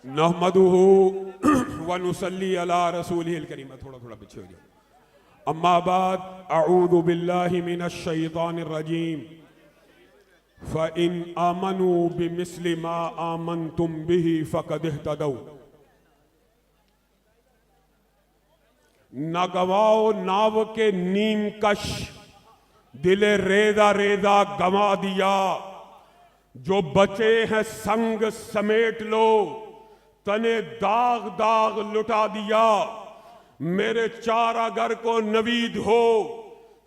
नहमदुहु व नुसल्ली अला रसूलिहिल करीम। थोड़ा थोड़ा पीछे हो जाओ। अम्मा बाद अऊज़ु बिल्लाहि मिनश शैतानिर रजीम। फ़इन आमनू बिमिस्लि मा आमनतुम बिही फ़क़द इह्तदौ। न गवाओ नाव के नीम कश, दिले रेदा रेदा गवा दिया। जो बचे हैं संग समेट लो, तने दाग दाग लुटा दिया। मेरे चारागर को नवीद हो,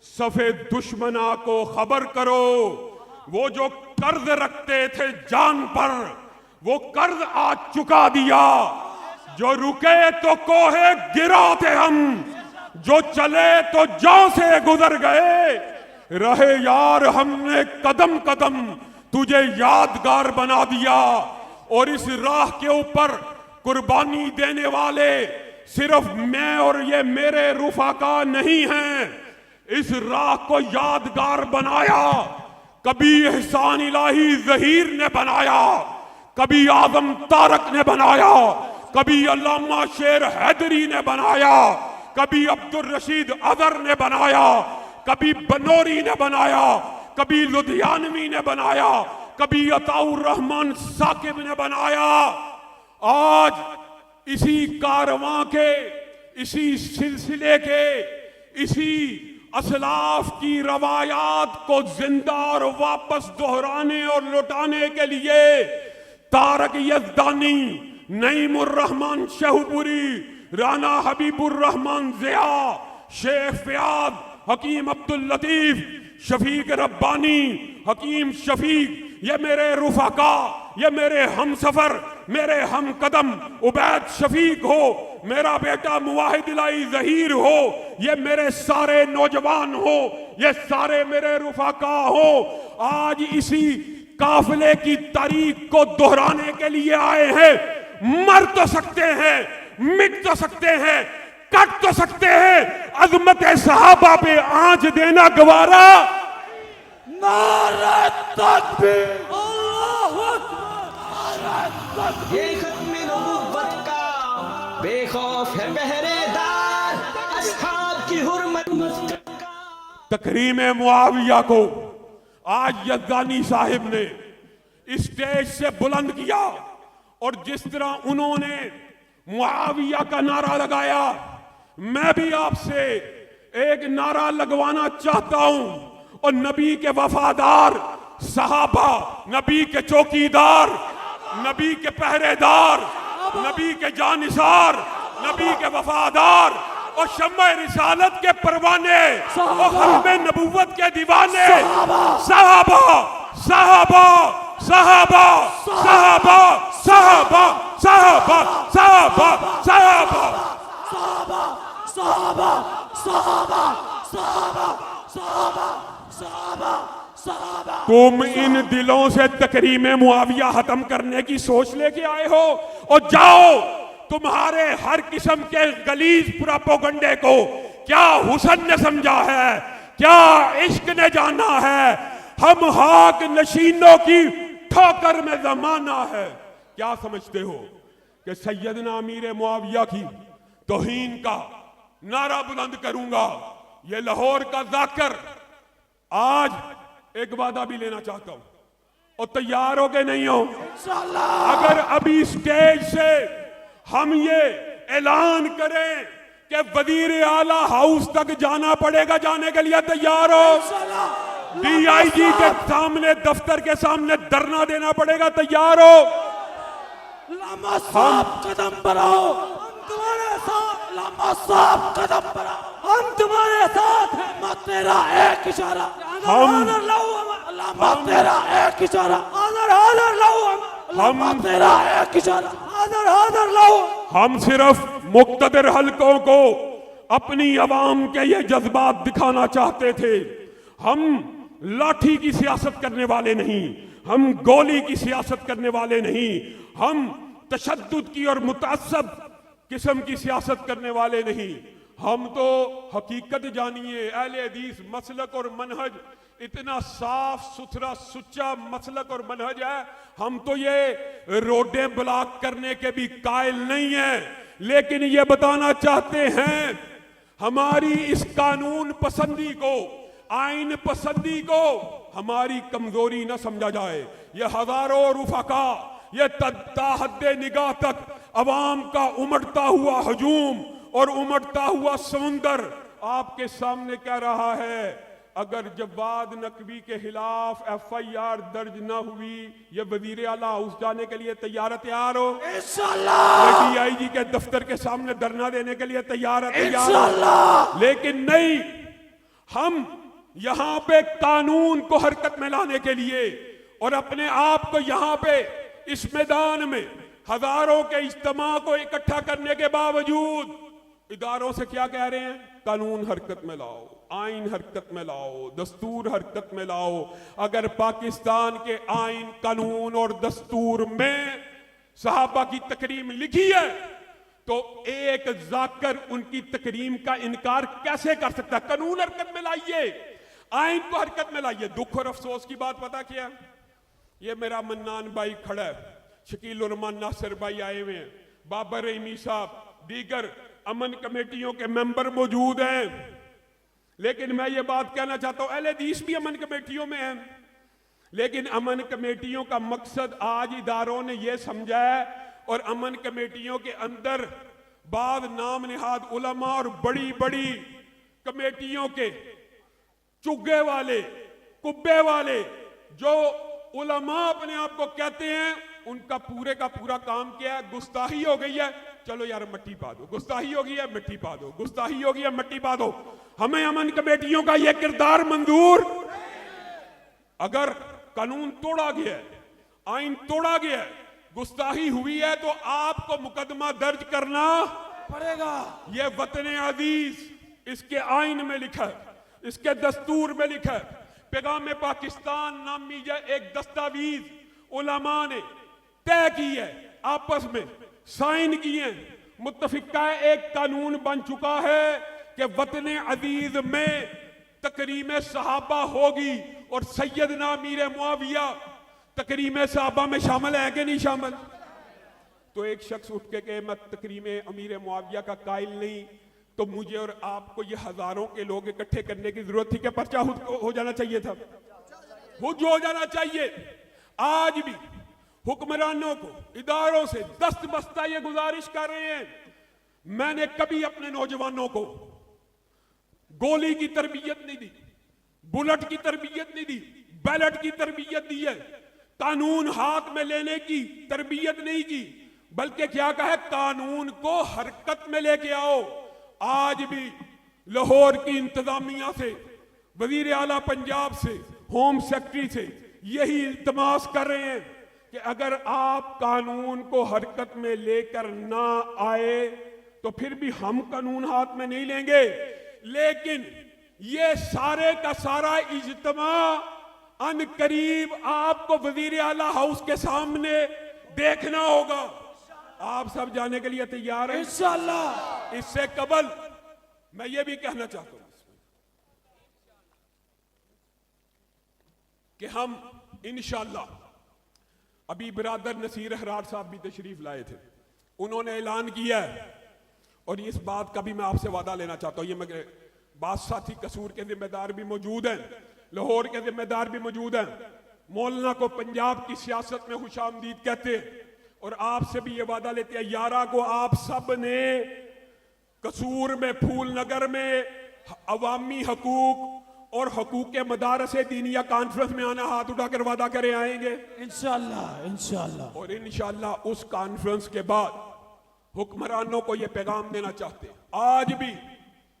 सफे दुश्मना को खबर करो। वो जो कर्ज रखते थे जान पर, वो कर्ज आज चुका दिया। जो रुके तो कोहे गिरा थे हम, जो चले तो जान से गुजर गए। रहे यार हमने कदम कदम, तुझे यादगार बना दिया। और इस राह के ऊपर कुर्बानी देने वाले सिर्फ मैं और ये मेरे रुफाका नहीं हैं। इस राह को यादगार बनाया कभी एहसान इलाही ज़हीर ने बनाया, कभी आज़म तारक ने बनाया, कभी अल्लामा शेर हैदरी ने बनाया, कभी अब्दुल रशीद अज़हर ने बनाया, कभी बनोरी ने बनाया, कभी लुधियानवी ने बनाया, कभी अताउर रहमान साकिब ने बनाया। आज इसी कारवां के, इसी सिलसिले के, इसी असलाफ की रवायात को जिंदा और वापस दोहराने और लौटाने के लिए तारक यज़दानी, नईमुर रहमान शाहपुरी, राना हबीबुर रहमान ज़िया, शेख फ़ियाद, हकीम अब्दुल लतीफ, शफीक रब्बानी, हकीम शफीक, ये मेरे रुफाका, ये मेरे हम सफर, मेरे हम कदम उबैद शफीक हो, मेरा बेटा मुवाहिद इलाही ज़हीर हो, ये मेरे सारे नौजवान हो, ये सारे मेरे रुफाका हो। आज इसी काफिले की तारीख को दोहराने के लिए आए हैं। मर तो सकते हैं, मिट तो सकते हैं, कट तो सकते हैं, अज़मत सहाबा पे आंच देना गवारा। नारे तकबीर, अल्लाहु अकबर। ये खत्मे नबुव्वत का बेखौफ है पहरेदार, अस्हाब की हुर्मत का। तकरीम मुआविया को आज यज़दानी साहिब ने स्टेज से बुलंद किया और जिस तरह उन्होंने मुआविया का नारा लगाया, मैं भी आपसे एक नारा लगवाना चाहता हूं। और नबी के वफादार सहाबा, नबी के चौकीदार, नबी के पहरेदार, नबी के जानिसार, नबी के वफादार और शम्मा रिसालत के परवाने और खत्मे नबुव्वत के दीवाने सहाबा, सहाबा, सहाबा, सहाबा, सहाबा, सहाबा, सहाबा, सहाबा, सहाबा, सहाबा, सहाबा, सहाबा, सहाबा, सहाबा, सहाबा। तुम इन दिलों से तकरीम मुआविया खत्म करने की सोच लेके आए हो और जाओ तुम्हारे हर किस्म के गलीज प्रोपेगेंडे को क्या हुस्न ने समझा है, क्या इश्क ने जाना है। हम हाक नशीनों की ठोकर में जमाना है। क्या समझते हो कि सैयदना अमीर मुआविया की तौहीन का नारा बुलंद करूंगा। ये लाहौर का जाकर आज एक वादा भी लेना चाहता हूं और तैयार हो के नहीं हो। अगर अभी स्टेज से हम ये ऐलान करें कि वजीर आला हाउस तक जाना पड़ेगा, जाने के लिए तैयार हो। डीआईजी के सामने, दफ्तर के सामने धरना देना पड़ेगा, तैयार हो। लामा साहब कदम बढ़ाओ, हम तुम्हारे साथ। लामा साहब कदम बढ़ाओ, हम तुम्हारे साथ हैं। लामा तेरा एक इशारा, आदर लाओ। लामा तेरा एक इशारा, आदर लाओ। लामा तेरा एक इशारा, आदर लाओ। हम सिर्फ मुक्तदर हलकों को अपनी अवाम के ये जज्बात दिखाना चाहते थे। हम लाठी की सियासत करने वाले नहीं, हम गोली की सियासत करने वाले नहीं, हम तशद्दुद की और मुतअस्सब किस्म की सियासत करने वाले नहीं। हम तो हकीकत जानिए, अहले हदीस मसलक और मनहज इतना साफ सुथरा सुच्चा मसलक और मनहज है, हम तो ये रोडें ब्लॉक करने के भी कायल नहीं है, लेकिन ये बताना चाहते हैं हमारी इस कानून पसंदी को, आइन पसंदी को हमारी कमजोरी न समझा जाए। ये हजारों रुफका, ये ताहद्दे निगाह तक अवाम का उमड़ता हुआ हजूम और उमड़ता हुआ समुंदर आपके सामने कह रहा है, अगर जवाद नकवी के खिलाफ FIR दर्ज न हुई, ये वजीर आला हाउस जाने के लिए तैयार हो, इंशाअल्लाह DIG के दफ्तर के सामने धरना देने के लिए तैयार हो, लेकिन नहीं, हम यहां पे कानून को हरकत में लाने के लिए और अपने आप को यहां पे इस मैदान में हजारों के इज्तिमा को इकट्ठा करने के बावजूद इदारों से क्या कह रहे हैं? कानून हरकत में लाओ, आइन हरकत में लाओ, दस्तूर हरकत में लाओ। अगर पाकिस्तान के आइन, कानून और दस्तूर में सहाबा की तकरीम लिखी है तो एक जाकर उनकी तकरीम का इनकार कैसे कर सकता है? कानून हरकत में लाइए, आइन को हरकत में लाइए। दुख और अफसोस की बात पता क्या? ये मेरा मन्नान भाई खड़ा है, शकील उर रहमान नासिर भाई आए हुए हैं, बाबर रहीमी साहब, दीगर अमन कमेटियों के मेंबर मौजूद हैं, लेकिन मैं ये बात कहना चाहता हूं, अहले हदीस भी अमन कमेटियों में हैं, लेकिन अमन कमेटियों का मकसद आज इदारों ने यह समझा है और अमन कमेटियों के अंदर बाद नाम निहाद उलमा और बड़ी बड़ी कमेटियों के चुग्गे वाले, कुब्बे वाले जो उलमा अपने आप को कहते हैं, उनका पूरे का पूरा काम क्या है? गुस्ताही हो गई है, चलो यार मिट्टी पा दो, गुस्ताही हो गई है मिट्टी पा दो, गुस्ताही हो गई है मिट्टी पा दो। हमें अमन कमेटियों का यह किरदार मंजूर? अगर कानून तोड़ा गया है, आइन तोड़ा गया है, गुस्ताही हुई है तो आपको मुकदमा दर्ज करना पड़ेगा। यह वतन अजीज इसके आइन में लिखा है, इसके दस्तूर में लिखा है। पैगाम पाकिस्तान नामी एक दस्तावेज उलमा ने तय की है, आपस में साइन किए, मुत्तफिका एक कानून बन चुका है कि वतन अजीज में तकरीम सहाबा होगी और सैयदना मीर मुआविया तकरीम सहाबा में शामिल है कि नहीं शामिल? तो एक शख्स उठ के कहे मैं तकरीम अमीर मुआविया का कायल नहीं, तो मुझे और आपको ये हजारों के लोग इकट्ठे करने की जरूरत थी कि पर्चा हो जाना चाहिए था, खुद हो जाना चाहिए। आज भी हुक्मरानों को, इदारों से दस्त बस्ता ये गुजारिश कर रहे हैं, मैंने कभी अपने नौजवानों को गोली की तरबियत नहीं दी, बुलेट की तरबियत नहीं दी, बैलेट की तरबियत दी है, कानून हाथ में लेने की तरबियत नहीं की, बल्कि क्या कहा है? कानून को हरकत में लेके आओ। आज भी लाहौर की इंतजामिया से, वजीर आला पंजाब से, होम सेक्रेटरी से यही इल्तमास कर रहे हैं कि अगर आप कानून को हरकत में लेकर ना आए तो फिर भी हम कानून हाथ में नहीं लेंगे, लेकिन ये सारे का सारा इज्तिमा अन करीब आपको वजीर आला हाउस के सामने देखना होगा। आप सब जाने के लिए तैयार हैं इंशाअल्लाह? इससे कबल मैं ये भी कहना चाहता हूं कि हम इंशाअल्लाह, अभी बिरादर नसीर हरार साहब भी तशरीफ लाए थे, उन्होंने ऐलान किया है और इस बात का भी मैं आपसे वादा लेना चाहता हूं, ये मेरे बादशाही कसूर के जिम्मेदार भी मौजूद हैं, लाहौर के जिम्मेदार भी मौजूद हैं, मौलाना को पंजाब की सियासत में खुशामदीद कहते हैं और आपसे भी ये वादा लेते हैं 11 को आप सब ने कसूर में, फूल नगर में अवामी हकूक और हकूक के मदारसे दीनिया कॉन्फ्रेंस में आना, हाथ उठाकर वादा करें आएंगे इंशाअल्लाह। इंशाअल्लाह और इंशाअल्लाह उस कॉन्फ्रेंस के बाद हुक्मरानों को ये पैगाम देना चाहते हैं, आज भी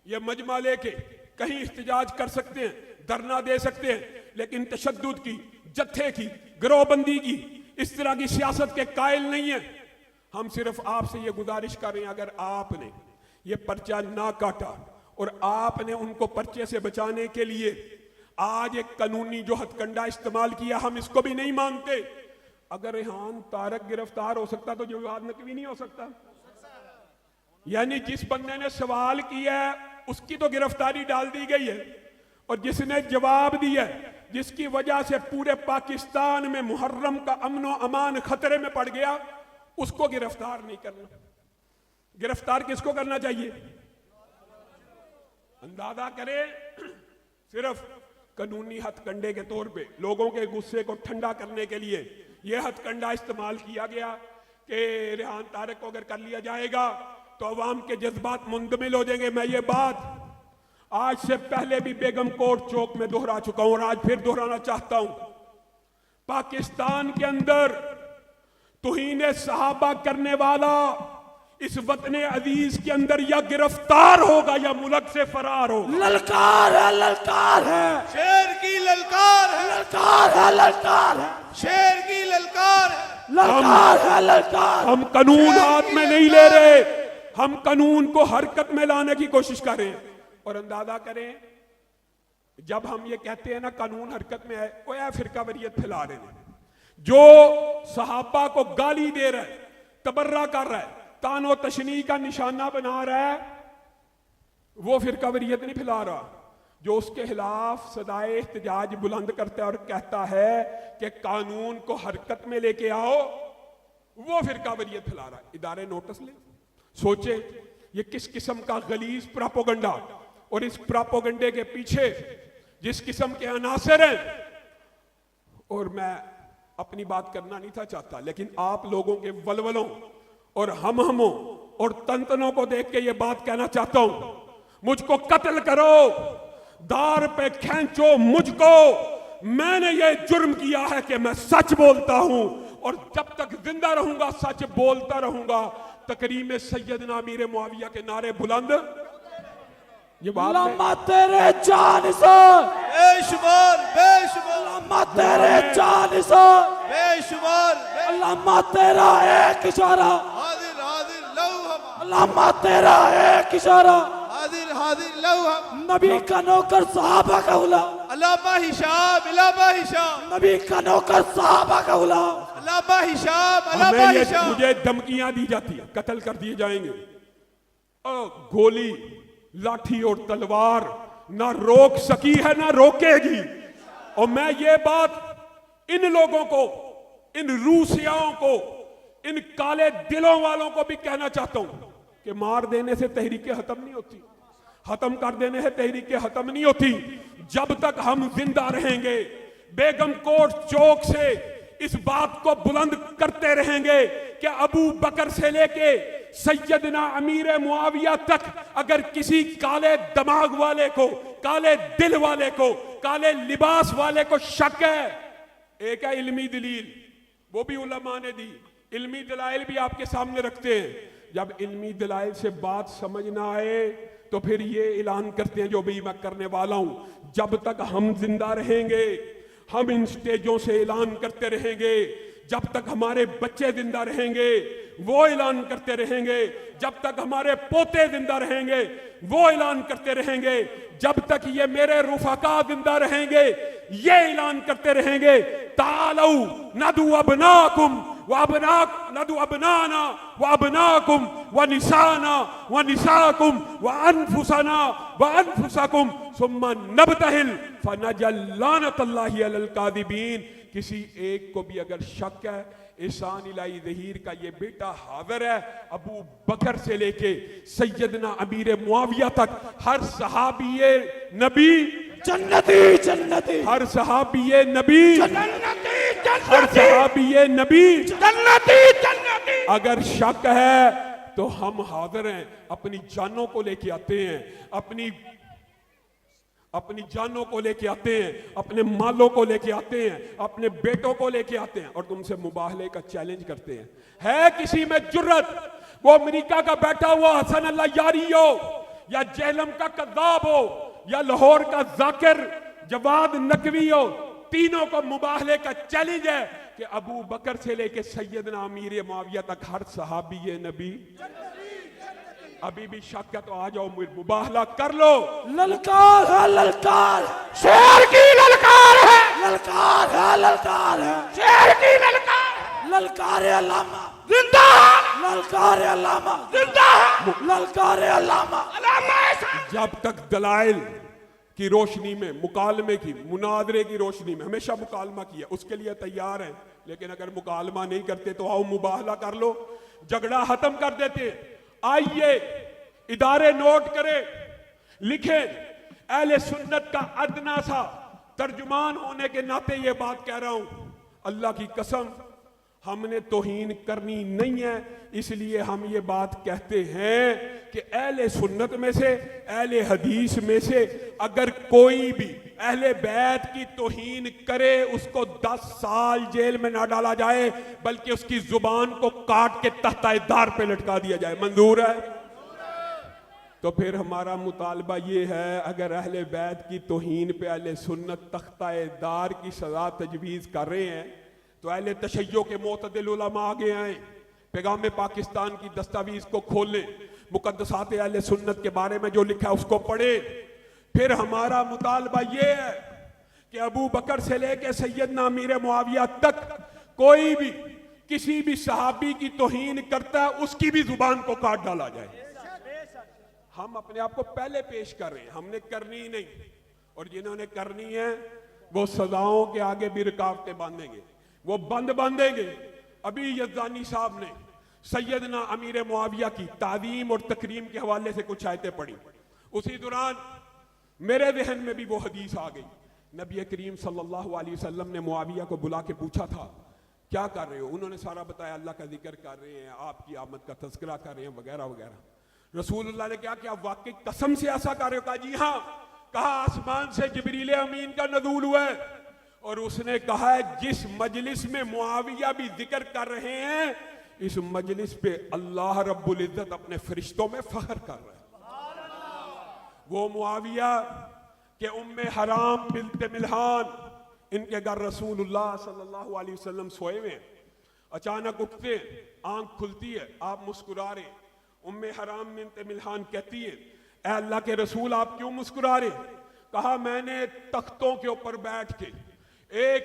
ये मजमा लेके कहीं इख्तिजाज कर सकते हैं, धरना दे सकते हैं, लेकिन तशद्दुद की, जत्थे की, गिरोहबंदी की, इस तरह की सियासत के कायल नहीं है। हम सिर्फ आपसे ये गुजारिश कर रहे हैं, अगर आपने ये पर्चा ना काटा और आपने उनको पर्चे से बचाने के लिए आज एक कानूनी जो हथकंडा इस्तेमाल किया, हम इसको भी नहीं मानते। अगर रेहान तारक गिरफ्तार हो सकता तो जवाद नकवी नहीं हो सकता। यानी जिस बंदे ने सवाल किया है उसकी तो गिरफ्तारी डाल दी गई है और जिसने जवाब दिया, जिसकी वजह से पूरे पाकिस्तान में मुहर्रम का अमनो अमान खतरे में पड़ गया, उसको गिरफ्तार नहीं करना। गिरफ्तार किसको करना चाहिए? अंदाजा करें, सिर्फ कानूनी हथकंडे के तौर पे लोगों के गुस्से को ठंडा करने के लिए यह हथकंडा इस्तेमाल किया गया कि रेहान तारिक को अगर कर लिया जाएगा तो अवाम के जज्बात मुंदमिल हो जाएंगे। मैं ये बात आज से पहले भी बेगम कोर्ट चौक में दोहरा चुका हूं और आज फिर दोहराना चाहता हूं। पाकिस्तान के अंदर तुहीन सहाबा करने वाला इस वतने अजीज के अंदर या गिरफ्तार होगा या मुल्क से फरार होगा। ललकार है, ललकार है, शेर की ललकार है, ललकार है, ललकार है, शेर की ललकार है, ललकार है, ललकार। हम कानून हाथ में नहीं ले रहे, हम कानून को हरकत में लाने की कोशिश कर रहे हैं। और अंदाजा करें, जब हम ये कहते हैं ना कानून हरकत में है, वो है फिरकावरियत फैला रहे हैं। जो सहाबा को गाली दे रहा है, तबर्रा कर रहा है, तानो तशनी का निशाना बना रहा है, वो फिरकावरियत नहीं फैला रहा। जो उसके खिलाफ सदाए इख्तिजाज बुलंद करता है और कहता है कि कानून को हरकत में लेके आओ, वो फिरकावरियत फैला रहा है। इदारे नोटिस ले, सोचे ये किस किस्म का गलीज प्रोपोगंडा, और इस प्रोपोगंडे के पीछे जिस किस्म के अनासर हैं। और मैं अपनी बात करना नहीं था चाहता, लेकिन आप लोगों के वलवलों और हमों और तंतनों को देख के ये बात कहना चाहता हूं। मुझको कत्ल करो, दार पे खींचो मुझको, मैंने ये जुर्म किया है कि मैं सच बोलता हूं और जब तक जिंदा रहूंगा सच बोलता रहूंगा। तकरीम सैयदना अमीर मुआविया के नारे बुलंद, ये बात लम्मा तेरे जान से, बेशुमार बेशुमार, लम्मा तेरे जान से, बेशुमार, लम्मा तेरा एक इशारा, हाजिर हाजिर लहू हम, लम्मा तेरा एक इशारा, हाजिर हाजिर लहू हम। नबी का नौकर सहाबा का गुलाम, अल्लामा हिशाम, अल्लामा हिशाम, नबी का नौकर सहाबा का गुलाम। अल्लामा हिशाम, अल्लामा हमें हिशाम। मुझे धमकियां दी जाती है, कत्ल कर दिए जाएंगे। गोली, लाठी और तलवार ना रोक सकी है ना रोकेगी। और मैं ये बात इन लोगों को, इन रूसियाओं को, इन काले दिलों वालों को भी कहना चाहता हूं कि मार देने से तहरीकें खत्म नहीं होती, खत्म कर देने से तहरीकें खत्म नहीं होती। जब तक हम जिंदा रहेंगे, बेगम कोर्ट चौक से इस बात को बुलंद करते रहेंगे कि अबू बकर से लेके सैयदना अमीर मुआविया तक अगर किसी काले दिमाग वाले को, काले दिल वाले को, काले लिबास वाले को शक है, एक है इल्मी दलील, वो भी उलमा ने दी, इल्मी दलाइल भी आपके सामने रखते हैं। जब इल्मी दलाइल से बात समझ ना आए तो फिर ये ऐलान करते हैं जो भी मैं करने वाला हूं। जब तक हम जिंदा रहेंगे, हम इन स्टेजों से ऐलान करते रहेंगे। जब तक हमारे बच्चे जिंदा रहेंगे वो ऐलान करते रहेंगे। जब तक हमारे पोते जिंदा रहेंगे वो ऐलान करते रहेंगे। जब तक ये मेरे रुफाका जिंदा रहेंगे ये ऐलान करते रहेंगे, तालौ नदु अबनाकुम व नदु अबनाना व अबनाकुम व निसाना व निसाकुम व अनफुसना व अनफुसकुम सुम्मा नबतहिल फनजल लानतल्लाहि अलल कादिबीन। किसी एक को भी अगर शक है, एहसान इलाही ज़हीर का ये बेटा हाज़िर है, अबू बकर से लेके सैयदना अमीर मुआविया तक हर सहाबीए नबी जन्नती जन्नती, हर सहाबीए नबी जन्नती हर सहाबीए नबी जन्नती जन्नती। अगर शक है तो हम हाज़िर हैं, अपनी जानों को लेके आते हैं, अपनी जानों को लेके आते हैं, अपने मालों को लेके आते हैं, अपने बेटों को लेके आते हैं और तुमसे मुबाहले का चैलेंज करते हैं। है किसी में जुर्रत, वो अमेरिका का बैठा हुआ हसन अल्लाह यारी हो, या जेहलम का कद्दाब हो, या लाहौर का जाकिर जवाद नकवी हो, तीनों को मुबाहले का चैलेंज है कि अबू बकर से लेके सैयदना अमीर मुआविया तक हर सहाबी नबी। अभी भी शक है तो आ जाओ, मुबाहला कर लो। ललकार है, ललकार, शेर की ललकार है, ललकार है, ललकार है, शेर की ललकार, ललकार है अल्लामा जिंदा है, ललकार है अल्लामा जिंदा है, ललकार है अल्लामा। जब तक दलाइल की रोशनी में, मुकालमे की, मुनादरे की रोशनी में हमेशा मुकालमा किया, उसके लिए तैयार हैं। लेकिन अगर मुकालमा नहीं करते तो आओ मुबाहला कर लो, झगड़ा खत्म कर देते। आइए इदारे नोट करें, लिखें, अहले सुन्नत का अदना सा तर्जुमान होने के नाते ये बात कह रहा हूं, अल्लाह की कसम हमने तौहीन करनी नहीं है, इसलिए हम ये बात कहते हैं कि अहले सुन्नत में से, अहले हदीस में से अगर कोई भी अहले बैत की तौहीन करे उसको 10 साल जेल में ना डाला जाए, बल्कि उसकी जुबान को काट के तख्ता-ए-दार पे लटका दिया जाए। मंजूर है? तो फिर हमारा मुतालबा ये है, अगर अहले बैत की तौहीन पे अहले सुन्नत तख्ता-ए-दार की सजा तजवीज़ कर रहे हैं तो अहले तशय्यो के मोतदिल उलमा आगे आए, पैगाम पाकिस्तान की दस्तावीज को खोलें, मुकद्दसात अहले सुन्नत के बारे में जो लिखा है उसको पढ़े। फिर हमारा मुतालबा ये है कि अबू बकर से लेके सैयदना अमीर मुआविया तक कोई भी किसी भी सहाबी की तौहीन करता है उसकी भी जुबान को काट डाला जाए। हम अपने आप को पहले पेश कर रहे हैं, हमने करनी ही नहीं, और जिन्होंने करनी है वो सजाओं के आगे भी रुकावटें बांधेंगे, वो बंद बांधेंगे। अभी यज़दानी साहब ने सैयदना अमीर मुआविया की ताज़ीम और तकरीम के हवाले से कुछ आयतें पढ़ी, उसी दौरान मेरे जहन में भी वो हदीस आ गई। नबी करीम सल्लल्लाहु अलैहि वसल्लम ने मुआविया को बुला के पूछा था क्या कर रहे हो, उन्होंने सारा बताया, अल्लाह का जिक्र कर रहे हैं, आपकी आमद का तज़किरा कर रहे हैं, वगैरह वगैरह। रसूलुल्लाह ने क्या किया, वाकई कसम से ऐसा कर रहे हो? कहा जी हाँ। कहा आसमान से जिब्रील अमीन का नज़ूल हुआ है, और उसने कहा है जिस मजलिस में मुआविया भी जिक्र कर रहे हैं इस मजलिस पे अल्लाह रब्बुल इज्जत अपने फरिश्तों में फख्र कर रहे हैं। वो मुआविया के उम्मे हराम बिन्त मिल्हान, इनके घर रसूलुल्लाह सल्लल्लाहु अलैहि वसल्लम सोए हुए हैं, अचानक उठते, आंख खुलती है, आप मुस्कुरा रहे। उम्मे हराम बिन्त मिल्हान कहती है, ऐ अल्लाह के रसूल आप क्यों मुस्कुरा रहे? कहा मैंने तख्तों के ऊपर बैठ के एक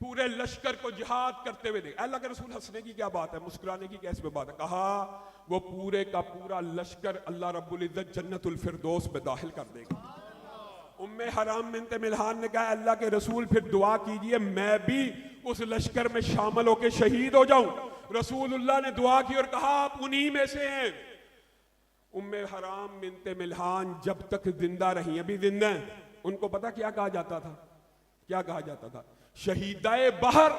पूरे लश्कर को जिहाद करते हुए देखा। अल्लाह के रसूल हंसने की क्या बात है, मुस्कुराने की कैसे बात है? कहा वो पूरे का पूरा लश्कर अल्लाह रब्बुल इज्जत जन्नतुल फिरदौस में दाखिल कर देगा। उम्मे हराम बिन्त मिल्हान ने कहा अल्लाह के रसूल फिर दुआ कीजिए मैं भी उस लश्कर में शामिल होकर शहीद हो जाऊं। रसूलुल्लाह ने दुआ की और कहा आप उन्हीं में से हैं। उम्मे हराम बिन्त मिल्हान जब तक जिंदा रही, अभी जिंदा हैं, उनको पता क्या कहा जाता था? क्या कहा जाता था? शहीदाए बहर।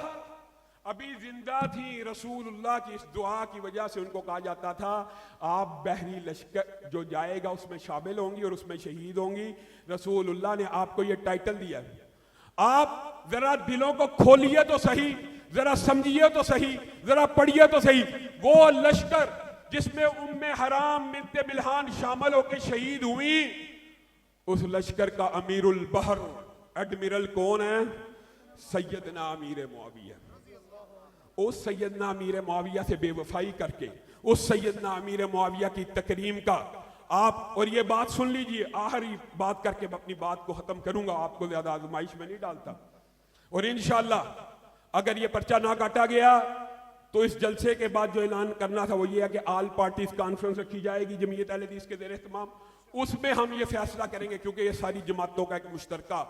अभी जिंदा थी, रसूलुल्लाह की इस दुआ की वजह से उनको कहा जाता था आप बहरी लश्कर जो जाएगा उसमें शामिल होंगी और उसमें शहीद होंगी। रसूलुल्लाह ने आपको ये टाइटल दिया है, आप जरा दिलों को खोलिए तो सही, जरा समझिए तो सही, जरा पढ़िए तो सही। वो लश्कर जिसमें उम्मे हराम बिन्त मिल्हान शामिल होकर शहीद हुई, उस लश्कर का अमीरुल बहर एडमिरल कौन है? सैयदना अमीर मुआविया। उस सैयदना अमीर मुआविया से बेवफाई करके उस सैयदना अमीर मुआविया की तकरीम का आप, और ये बात सुन लीजिए, आखिरी बात करके मैं अपनी बात को खत्म करूंगा, आपको ज्यादा आजमाइश में नहीं डालता। और इंशाअल्लाह अगर ये पर्चा ना काटा गया तो इस जलसे के बाद जो ऐलान करना था वो ये है कि ऑल पार्टीज कॉन्फ्रेंस रखी जाएगी जमीयत अहले हदीस के ज़ेर एहतमाम, उसमें हम ये फैसला करेंगे, क्योंकि ये सारी जमातों का एक मुश्तरका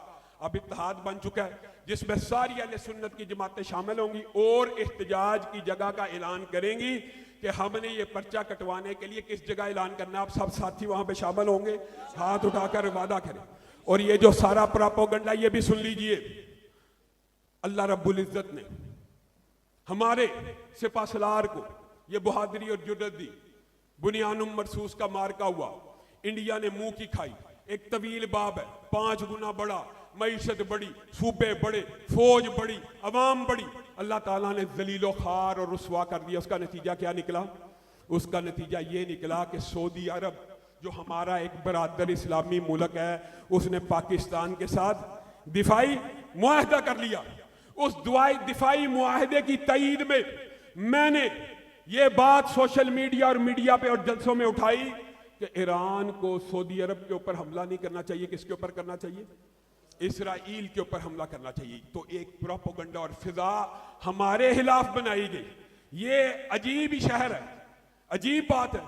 अब इत्तेहाद बन चुका है जिसमें सारी अहले सुन्नत की जमातें शामिल होंगी और एहतजाज की जगह का ऐलान करेंगी कि हमने ये पर्चा कटवाने के लिए किस जगह ऐलान करना। आप सब साथी वहां पे शामिल होंगे, हाथ उठाकर वादा करें। और ये जो सारा प्रोपेगेंडा ये भी सुन लीजिए, अल्लाह रब्बुल इज्जत ने हमारे सिपा सलार को ये बहादुरी और जुर्रत दी। बुनियानुम मरसूस का मार्का हुआ, इंडिया ने मुंह की खाई, एक तवील बाब है, 5 गुना बड़ा, मईशत बड़ी, सूबे बड़े, फौज बड़ी, अवाम बड़ी, अल्लाह ताला ने जलीलो खार और रुसवा कर दिया। उसका नतीजा क्या निकला? उसका नतीजा ये निकला कि सऊदी अरब जो हमारा एक बरादर इस्लामी मुल्क है, उसने पाकिस्तान के साथ दिफाई मुआहदा कर लिया। उस दिफाई मुआहदे की तईद में मैंने ये बात सोशल मीडिया और मीडिया पे और जलसों में उठाई कि ईरान को सऊदी अरब के ऊपर हमला नहीं करना चाहिए। किसके ऊपर करना चाहिए? इसराइल के ऊपर हमला करना चाहिए। तो एक प्रोपेगेंडा और फिजा हमारे खिलाफ बनाई गई। ये अजीब ही शहर है, अजीब बात है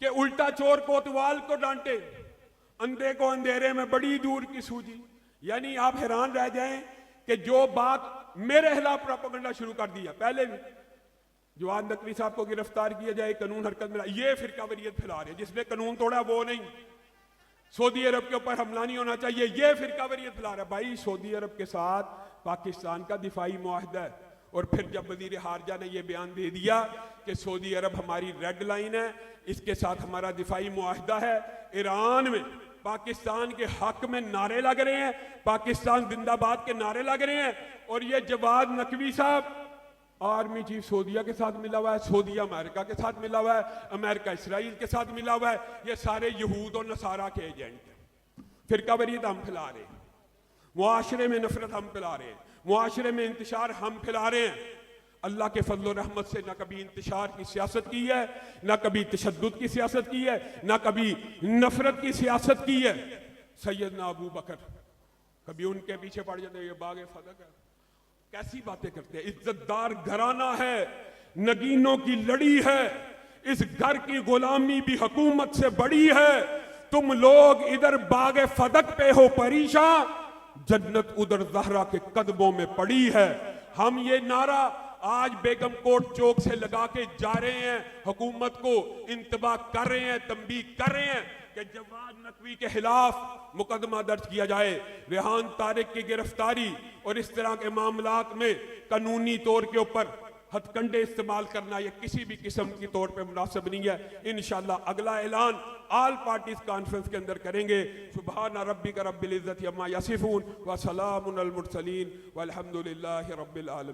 कि उल्टा चोर कोतवाल को डांटे, अंधे को अंधेरे में बड़ी दूर की सूझी। यानी आप हैरान रह जाएं कि जो बात मेरे खिलाफ प्रोपेगेंडा शुरू कर दिया, पहले भी जवाद नकवी साहब को गिरफ्तार किया जाए, कानून हरकत में, ये फिरकावरियत फैला रहे, जिसने कानून तोड़ा वो नहीं, सऊदी अरब के ऊपर हमला नहीं होना चाहिए, ये फिरकावरियत फैला रहा है। भाई सऊदी अरब के साथ पाकिस्तान का दिफाई मुआहदा है, और फिर जब वजीर खारजा ने यह बयान दे दिया कि सऊदी अरब हमारी रेड लाइन है, इसके साथ हमारा दिफाई मुआहदा है, ईरान में पाकिस्तान के हक में नारे लग रहे हैं, पाकिस्तान जिंदाबाद के नारे लग रहे हैं, और ये जवाद नकवी साहब आर्मी चीफ सऊदिया के साथ मिला हुआ है, सऊदिया अमेरिका के साथ मिला हुआ है, अमेरिका इसराइल के साथ मिला हुआ है, ये सारे यहूद और नसारा के एजेंट हैं। फिरकावरियत हम फैला रहे हैं, मुआशरे में नफरत हम फैला रहे हैं, मुआशरे में इंतशार हम फैला रहे हैं। अल्लाह के फजल और रहमत से ना कभी इंतशार की सियासत की है, ना कभी तशद्दुद की सियासत की है, ना कभी नफरत की सियासत की है। सैयदना अबू बकर कभी उनके पीछे पड़ जाते, ये बागे फदक है, कैसी बातें करते हैं। इज्जतदार घराना है, नगीनों की लड़ी है, इस घर की गुलामी भी हुकूमत से बड़ी है। तुम लोग इधर बागे फदक पे हो परेशान, जन्नत उधर ज़हरा के कदमों में पड़ी है। हम ये नारा आज बेगम कोट चौक से लगा के जा रहे हैं, हुकूमत को इंतबाह कर रहे हैं, तंबीह कर रहे हैं कि जवाद नकवी के खिलाफ मुकदमा दर्ज किया जाए। रेहान तारिक की गिरफ्तारी और इस तरह के मामलात में कानूनी तौर के ऊपर हथकंडे इस्तेमाल करना ये किसी भी किस्म की तौर पे मुनासिब नहीं है। इंशाल्लाह अगला ऐलान ऑल पार्टीज कॉन्फ्रेंस के अंदर करेंगे। सुबहान रब्बिका रब्बिल इज्जति अम्मा यसिफून व सलामुन अल मुरसलीन वल्हम्दुलिल्लाहि रब्बिल आलमीन।